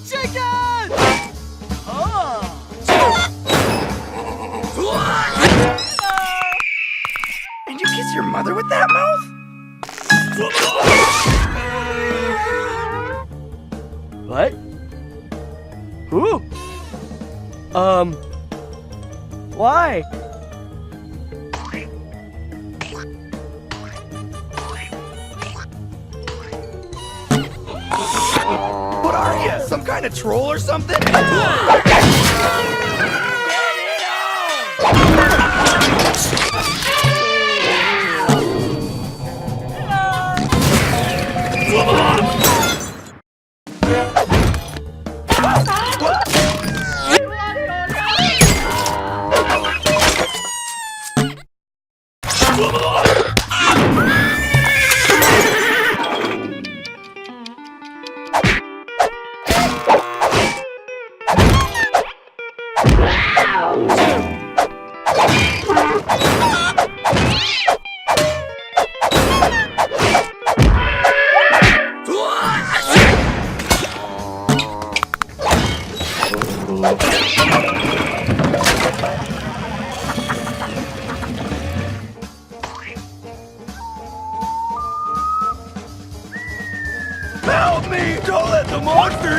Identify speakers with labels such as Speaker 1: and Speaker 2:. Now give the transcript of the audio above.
Speaker 1: chicken! Oh.
Speaker 2: Did you kiss your mother with that mouth?
Speaker 1: What? Who? Why?
Speaker 2: What are you? Some kind of troll or something? Help me! Don't let the monster